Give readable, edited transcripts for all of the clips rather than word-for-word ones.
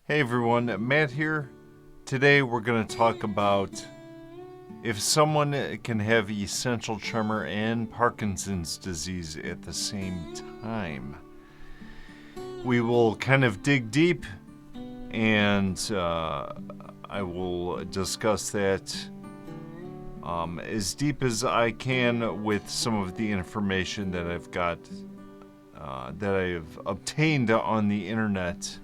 Hey everyone, Matt here. Today we're going to talk about if someone can have essential tremor and Parkinson's disease at the same time. We will kind of dig deep and I will discuss that as deep as I can with some of the information that I've got, that I've obtained on the internet.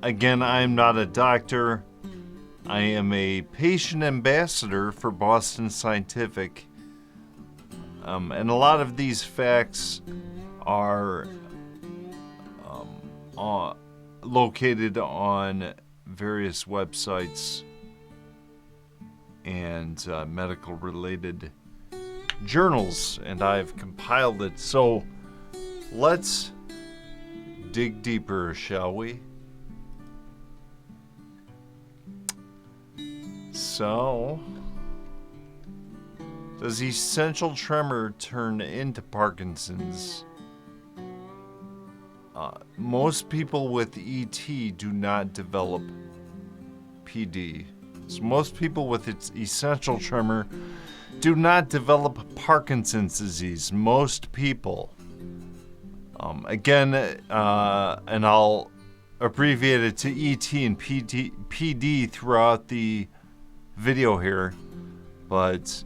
Again, I'm not a doctor. I am a patient ambassador for Boston Scientific. And a lot of these facts are located on various websites and medical related journals, and I've compiled it. So let's dig deeper, shall we? So, does essential tremor turn into Parkinson's? Most people with ET do not develop PD. So most people with essential tremor do not develop Parkinson's disease. Most people. Again, and I'll abbreviate it to ET and PD throughout the video here, but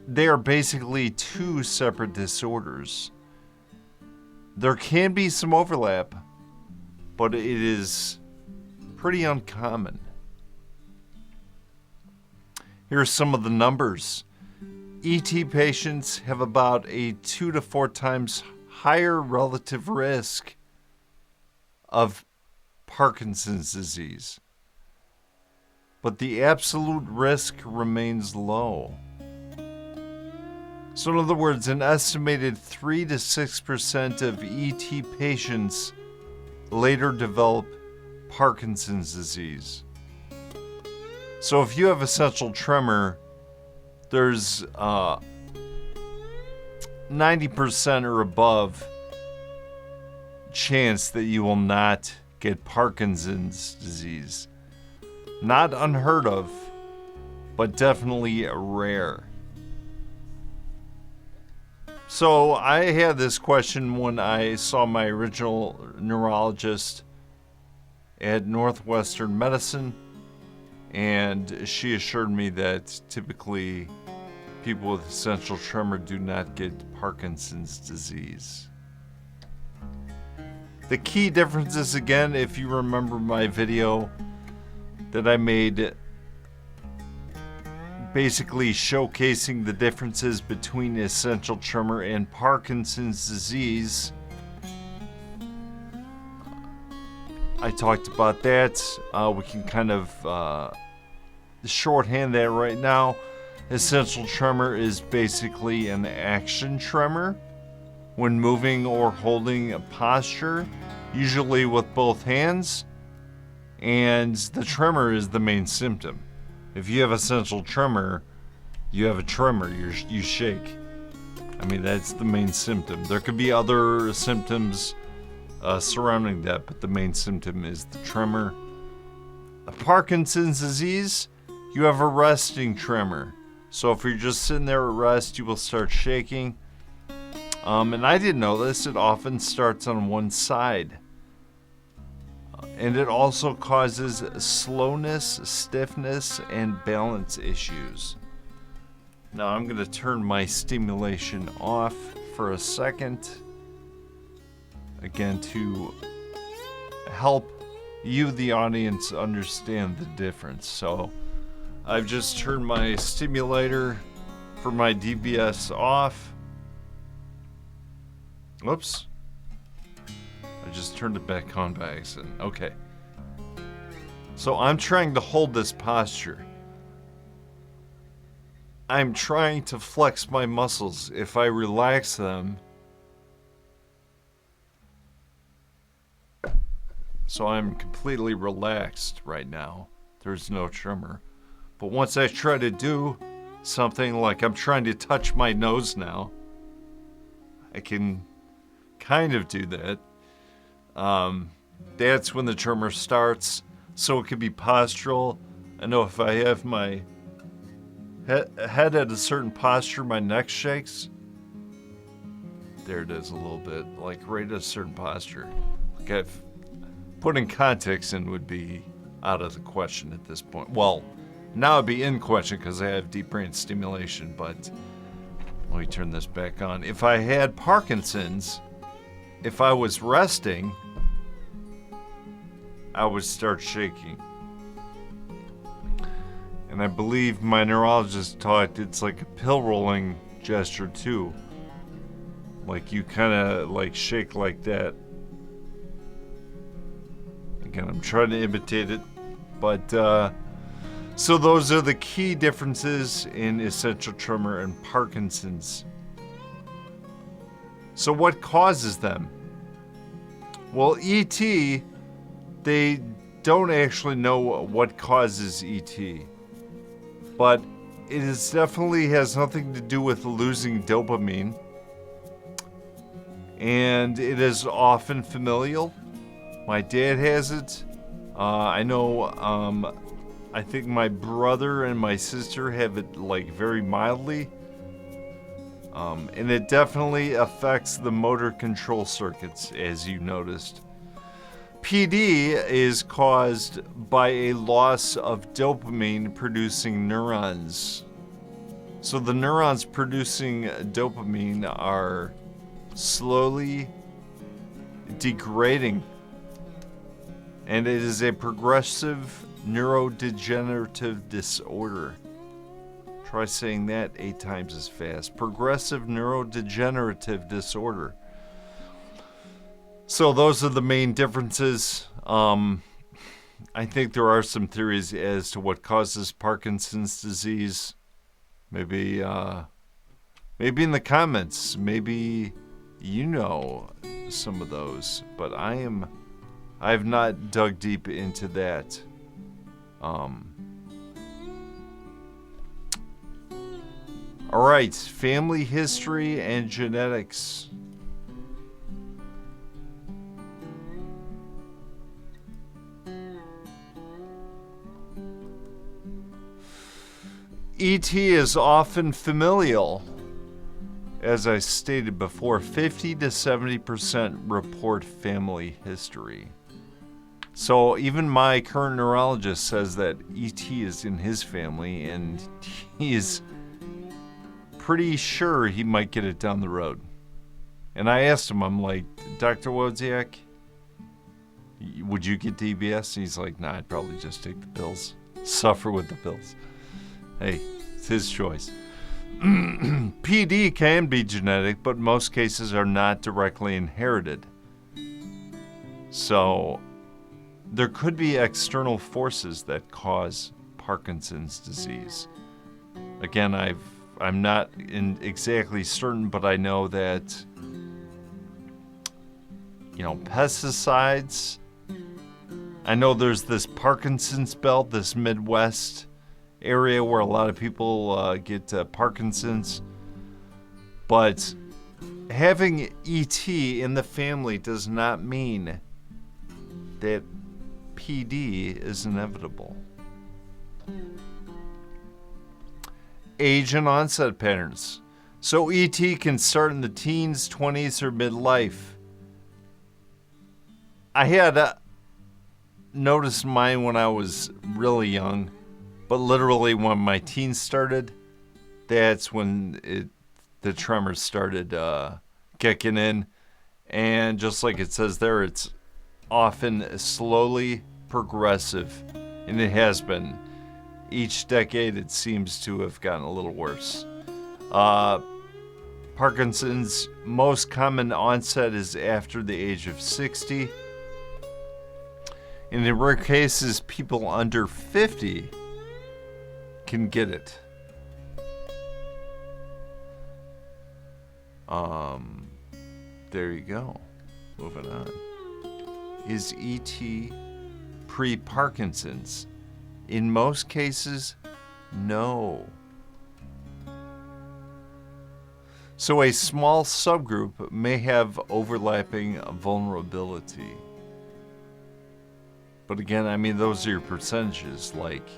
they are basically two separate disorders. There can be some overlap, but it is pretty uncommon. Here are some of the numbers. ET patients have about a 2 to 4 times higher relative risk of Parkinson's disease, but the absolute risk remains low. So in other words, an estimated 3 to 6% of ET patients later develop Parkinson's disease. So if you have essential tremor, there's 90% or above chance that you will not get Parkinson's disease. Not unheard of, but definitely rare. So I had this question when I saw my original neurologist at Northwestern Medicine, and she assured me that typically people with essential tremor do not get Parkinson's disease. The key differences, again, if you remember my video that I made basically showcasing the differences between essential tremor and Parkinson's disease, I talked about that. We can kind of shorthand that right now. Essential tremor is basically an action tremor when moving or holding a posture, usually with both hands, and the tremor is the main symptom. If you have essential tremor, you have a tremor, you shake. I mean, that's the main symptom. There could be other symptoms surrounding that, but the main symptom is the tremor. Parkinson's disease, you have a resting tremor. So if you're just sitting there at rest, you will start shaking. And I didn't know this, it often starts on one side. And it also causes slowness, stiffness, and balance issues. Now I'm going to turn my stimulation off for a second. Again, to help you, the audience, understand the difference. So I've just turned my stimulator for my DBS off. Whoops. I just turned it back on by accident. Okay. So I'm trying to hold this posture. I'm trying to flex my muscles. If I relax them, so I'm completely relaxed right now. There's no tremor. But once I try to do something like I'm trying to touch my nose now, I can kind of do that. that's when the tremor starts. So it could be postural. I know if I have my head at a certain posture, my neck shakes. There it is a little bit, like right at a certain posture. Like I've putting context in would be out of the question at this point. Well, now it'd be in question because I have deep brain stimulation, but let me turn this back on. If I had Parkinson's, if I was resting, I would start shaking. And I believe my neurologist taught it's like a pill rolling gesture too. Like you kind of like shake like that. Again, I'm trying to imitate it, but so those are the key differences in essential tremor and Parkinson's. So what causes them? Well, ET, they don't actually know what causes ET, but it is definitely has nothing to do with losing dopamine, and it is often familial. My dad has it. I know, I think my brother and my sister have it like very mildly. And it definitely affects the motor control circuits, as you noticed. PD is caused by a loss of dopamine producing neurons. So the neurons producing dopamine are slowly degrading. And it is a progressive neurodegenerative disorder. Try saying that 8 times as fast. Progressive neurodegenerative disorder. So those are the main differences. I think there are some theories as to what causes Parkinson's disease. Maybe in the comments. Maybe you know some of those. But I have not dug deep into that. All right, family history and genetics. ET is often familial. As I stated before, 50 to 70% report family history. So even my current neurologist says that ET is in his family, and he is pretty sure he might get it down the road. And I asked him, I'm like, Dr. Wozniak, would you get DBS? And he's like, nah, I'd probably just take the pills. Suffer with the pills. Hey, it's his choice. PD can be genetic, but most cases are not directly inherited. So there could be external forces that cause Parkinson's disease. Again, I'm not exactly certain, but I know that, pesticides. I know there's this Parkinson's belt, this Midwest area where a lot of people get Parkinson's. But having ET in the family does not mean that PD is inevitable. Age and onset patterns. So ET can start in the teens, 20s, or midlife. I had noticed mine when I was really young, but literally when my teens started, that's when the tremors started kicking in. And just like it says there, it's often slowly progressive, and it has been. Each decade, it seems to have gotten a little worse. Parkinson's most common onset is after the age of 60. And in rare cases, people under 50 can get it. There you go. Moving on. Is ET pre-Parkinson's? In most cases, no. So a small subgroup may have overlapping vulnerability. But again, I mean, those are your percentages. Like,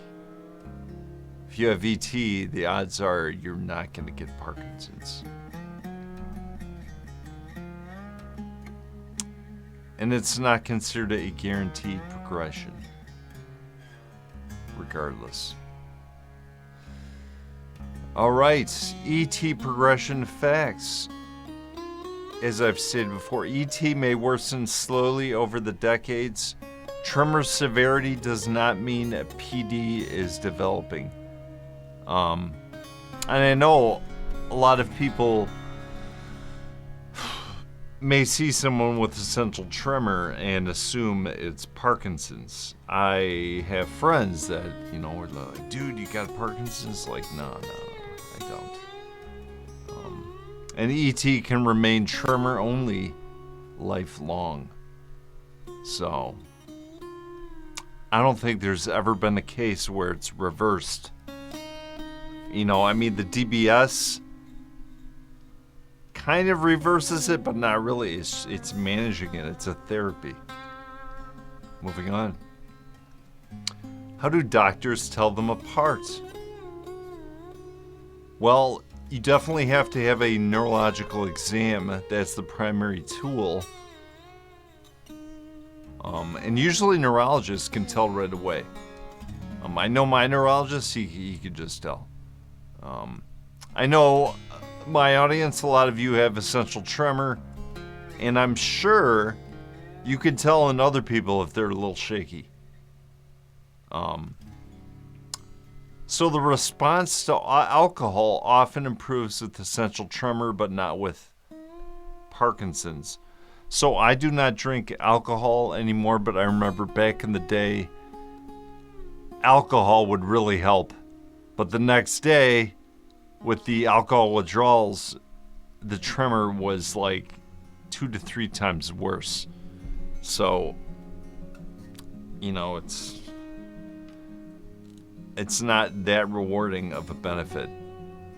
if you have ET, the odds are you're not going to get Parkinson's. And it's not considered a guaranteed progression, regardless. All right, ET progression facts. As I've stated before, ET may worsen slowly over the decades. Tremor severity does not mean a PD is developing. And I know a lot of people may see someone with essential tremor and assume it's Parkinson's. I have friends that, you know, are like, dude, you got Parkinson's? Like, no, I don't. And ET can remain tremor only lifelong. So, I don't think there's ever been a case where it's reversed. You know, I mean, the DBS kind of reverses it, but not really. It's managing it. It's a therapy. Moving on. How do doctors tell them apart? Well, you definitely have to have a neurological exam. That's the primary tool. And usually neurologists can tell right away. I know my neurologist, he could just tell. I know my audience, a lot of you have essential tremor, and I'm sure you could tell in other people if they're a little shaky. So the response to alcohol often improves with essential tremor, but not with Parkinson's. So I do not drink alcohol anymore, but I remember back in the day, alcohol would really help. But the next day, with the alcohol withdrawals, the tremor was like 2 to 3 times worse. So, you know, it's not that rewarding of a benefit.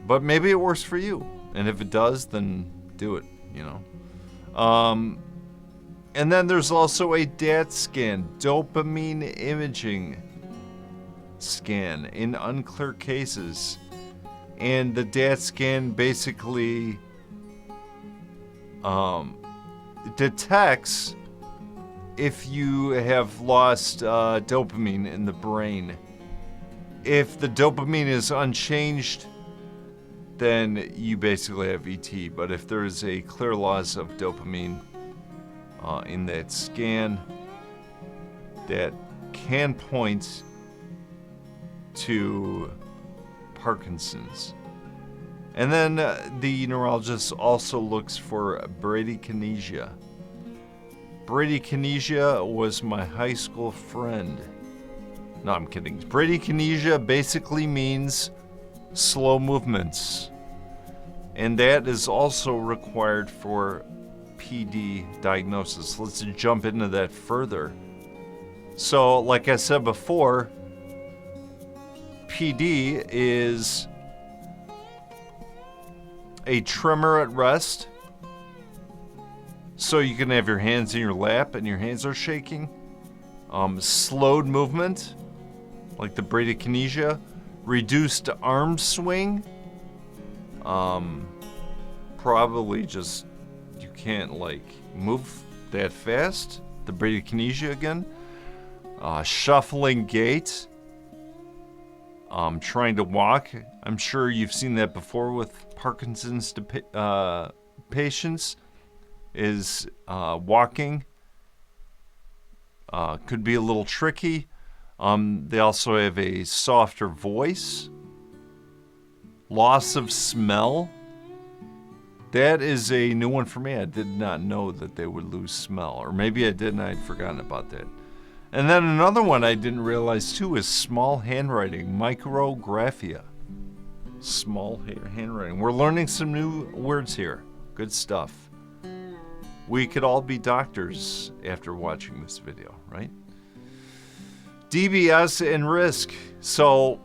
But maybe it works for you. And if it does, then do it, you know. And then there's also a DaTscan, dopamine imaging scan in unclear cases. And the DaTscan basically detects if you have lost dopamine in the brain. If the dopamine is unchanged, then you basically have ET. But if there is a clear loss of dopamine in that scan, that can point to Parkinson's. And then the neurologist also looks for bradykinesia. Bradykinesia was my high school friend. No, I'm kidding. Bradykinesia basically means slow movements. And that is also required for PD diagnosis. Let's jump into that further. So, like I said before, PD is a tremor at rest. So you can have your hands in your lap and your hands are shaking. Slowed movement, like the bradykinesia. Reduced arm swing. Probably just you can't like move that fast. The bradykinesia again. Shuffling gait. Trying to walk. I'm sure you've seen that before with Parkinson's patients. Is walking. Could be a little tricky. They also have a softer voice. Loss of smell. That is a new one for me. I did not know that they would lose smell. Or maybe I did and I'd forgotten about that. And then another one I didn't realize too is small handwriting. Micrographia. Small handwriting. We're learning some new words here. Good stuff. We could all be doctors after watching this video, right? DBS and risk. So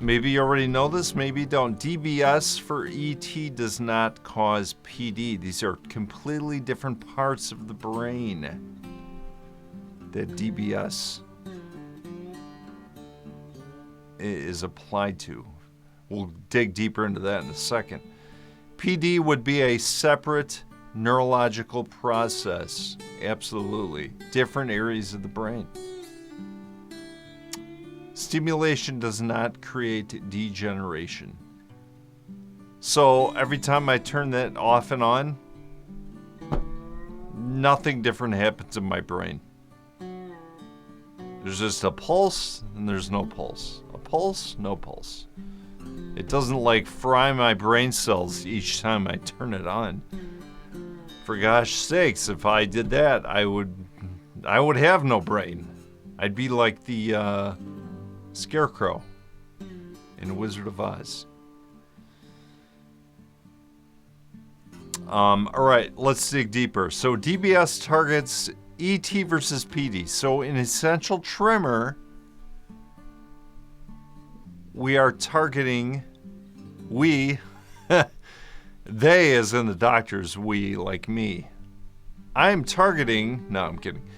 maybe you already know this, maybe you don't. DBS for ET does not cause PD. These are completely different parts of the brain that DBS is applied to. We'll dig deeper into that in a second. PD would be a separate neurological process. Absolutely. Different areas of the brain. Stimulation does not create degeneration. So every time I turn that off and on, nothing different happens in my brain. There's just a pulse and there's no pulse. A pulse, no pulse. It doesn't like fry my brain cells each time I turn it on. For gosh sakes, if I did that, I would have no brain. I'd be like the Scarecrow in Wizard of Oz. All right, let's dig deeper. So DBS targets ET versus PD. So in Essential Tremor, we are targeting, they as in the doctors, we like me. I'm targeting, no, I'm kidding,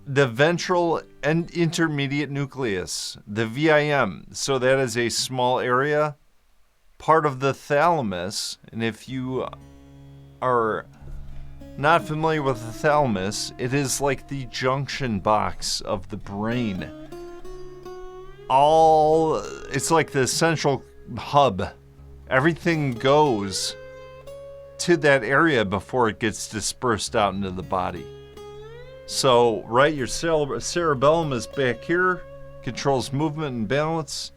the ventral and intermediate nucleus, the VIM. So that is a small area, part of the thalamus. And if you are not familiar with the thalamus, it is like the junction box of the brain. It's like the central hub. Everything goes to that area before it gets dispersed out into the body. So, right, your cerebellum is back here, controls movement and balance,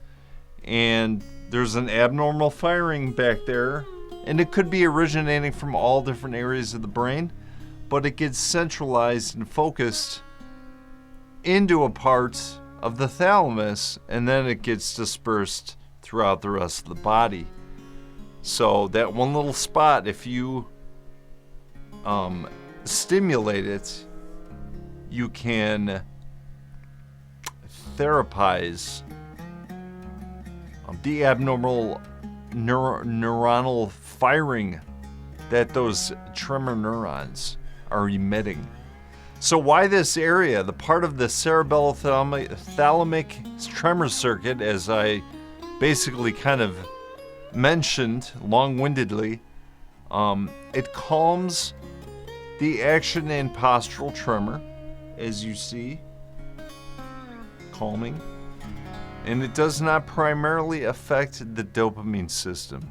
and there's an abnormal firing back there, and it could be originating from all different areas of the brain, but it gets centralized and focused into a part of the thalamus, and then it gets dispersed throughout the rest of the body. So that one little spot, if you stimulate it, you can therapize the abnormal neuronal firing that those tremor neurons are emitting. So why this area? The part of the cerebellothalamic tremor circuit, as I basically kind of mentioned long-windedly, it calms the action and postural tremor, as you see, calming, and it does not primarily affect the dopamine system.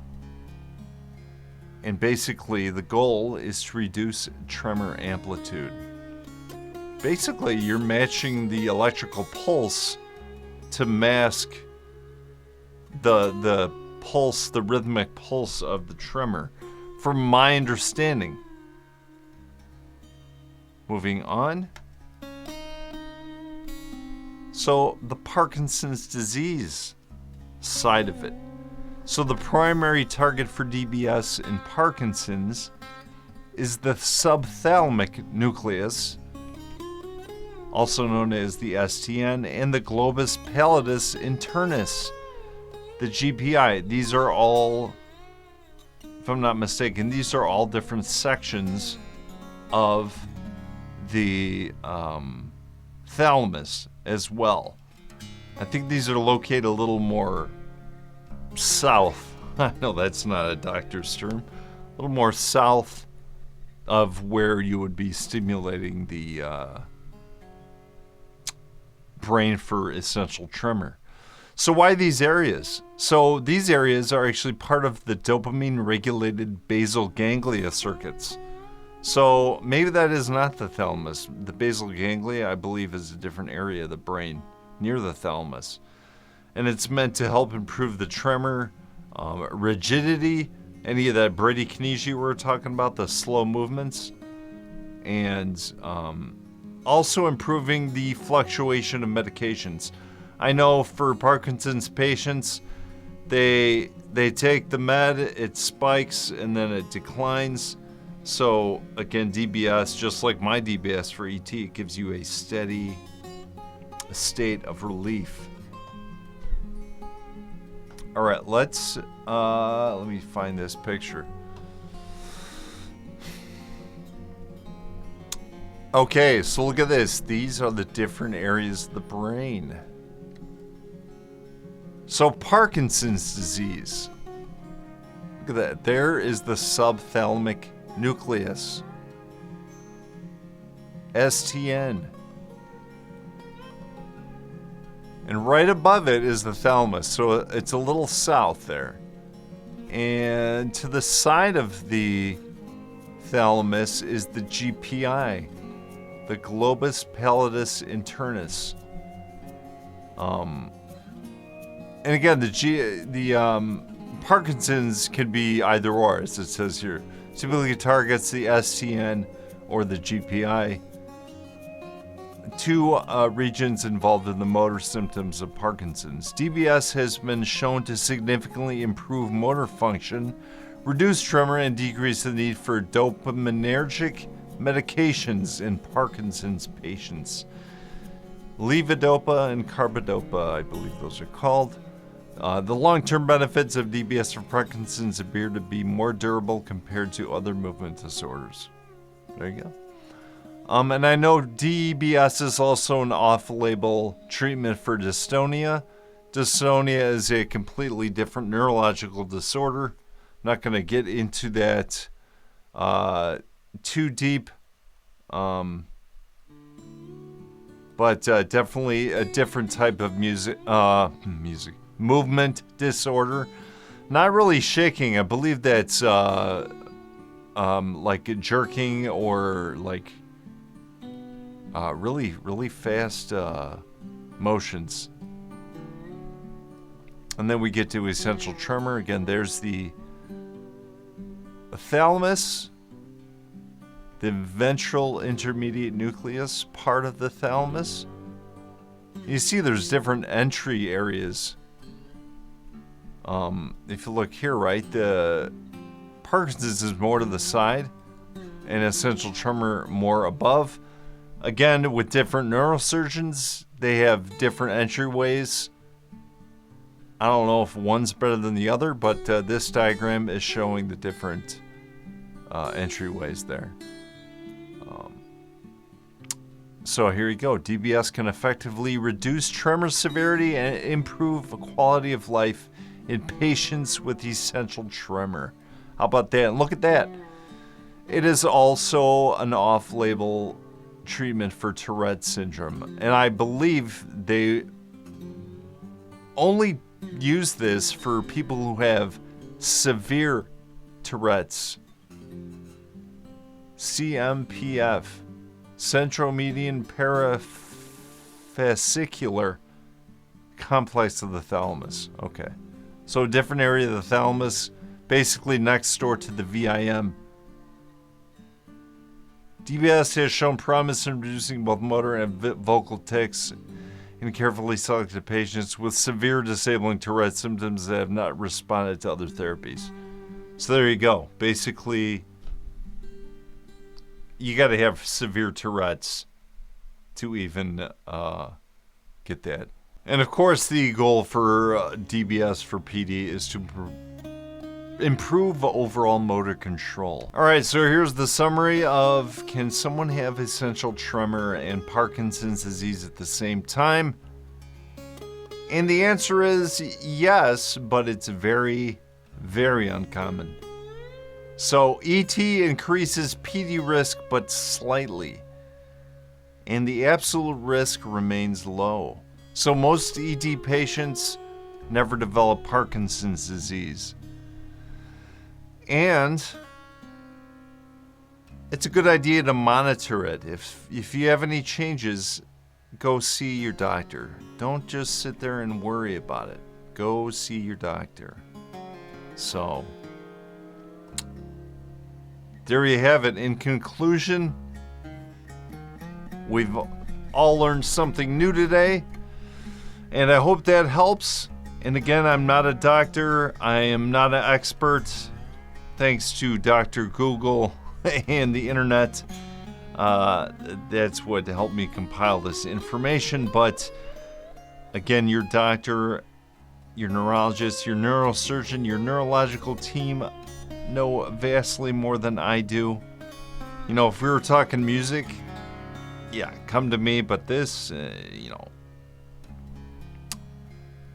And basically the goal is to reduce tremor amplitude. Basically, you're matching the electrical pulse to mask the pulse, the rhythmic pulse of the tremor, from my understanding. Moving on. So the Parkinson's disease side of it. So the primary target for DBS in Parkinson's is the subthalamic nucleus, also known as the STN, and the globus pallidus internus, the GPI. These are all, if I'm not mistaken, these are all different sections of the thalamus as well. I think these are located a little more south. I know that's not a doctor's term. A little more south of where you would be stimulating the brain for essential tremor. So why these areas? So these areas are actually part of the dopamine-regulated basal ganglia circuits. So maybe that is not the thalamus. The basal ganglia, I believe, is a different area of the brain near the thalamus. And it's meant to help improve the tremor, rigidity, any of that bradykinesia we were talking about, the slow movements, and also improving the fluctuation of medications. I know for Parkinson's patients, they take the med, it spikes, and then it declines. So again, DBS, just like my DBS for ET, it gives you a steady state of relief. All right, let me find this picture. Okay, so look at this. These are the different areas of the brain. So Parkinson's disease. Look at that. There is the subthalamic nucleus. STN. And right above it is the thalamus. So it's a little south there. And to the side of the thalamus is the GPI, the globus pallidus internus. And again, the Parkinson's can be either or, as it says here. Typically targets the STN or the GPI, two regions involved in the motor symptoms of Parkinson's. DBS has been shown to significantly improve motor function, reduce tremor, and decrease the need for dopaminergic medications in Parkinson's patients. Levodopa and carbidopa, I believe those are called. The long-term benefits of DBS for Parkinson's appear to be more durable compared to other movement disorders. There you go. And I know DBS is also an off-label treatment for dystonia. Dystonia is a completely different neurological disorder. I'm not going to get into that too deep. But definitely a different type of movement disorder. Not really shaking. I believe that's like jerking or like really fast motions. And then we get to essential tremor. Again, there's the thalamus, the ventral intermediate nucleus part of the thalamus. You see there's different entry areas. If you look here, right, the Parkinson's is more to the side and essential tremor more above. Again, with different neurosurgeons, they have different entryways. I don't know if one's better than the other, but this diagram is showing the different entryways there. So here you go. DBS can effectively reduce tremor severity and improve quality of life in patients with essential tremor. How about that? And look at that. It is also an off-label treatment for Tourette syndrome. And I believe they only use this for people who have severe Tourette's. CMPF. Centromedian parafascicular complex of the thalamus. Okay. So a different area of the thalamus, basically next door to the VIM. DBS has shown promise in reducing both motor and vocal tics in carefully selected patients with severe disabling Tourette symptoms that have not responded to other therapies. So there you go. Basically, you got to have severe Tourette's to even get that. And of course, the goal for DBS for PD is to improve overall motor control. All right, so here's the summary of: can someone have essential tremor and Parkinson's disease at the same time? And the answer is yes, but it's very, very uncommon. So ET increases PD risk, but slightly. And the absolute risk remains low. So most ED patients never develop Parkinson's disease. And it's a good idea to monitor it. If you have any changes, go see your doctor. Don't just sit there and worry about it. Go see your doctor. So there you have it. In conclusion, we've all learned something new today, and I hope that helps. And again, I'm not a doctor. I am not an expert. Thanks to Dr. Google and the internet. That's what helped me compile this information. But again, your doctor, your neurologist, your neurosurgeon, your neurological team know vastly more than I do. You know, if we were talking music, yeah, come to me. But this,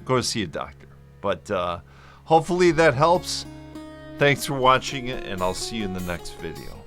go see a doctor. But hopefully that helps. Thanks for watching it, and I'll see you in the next video.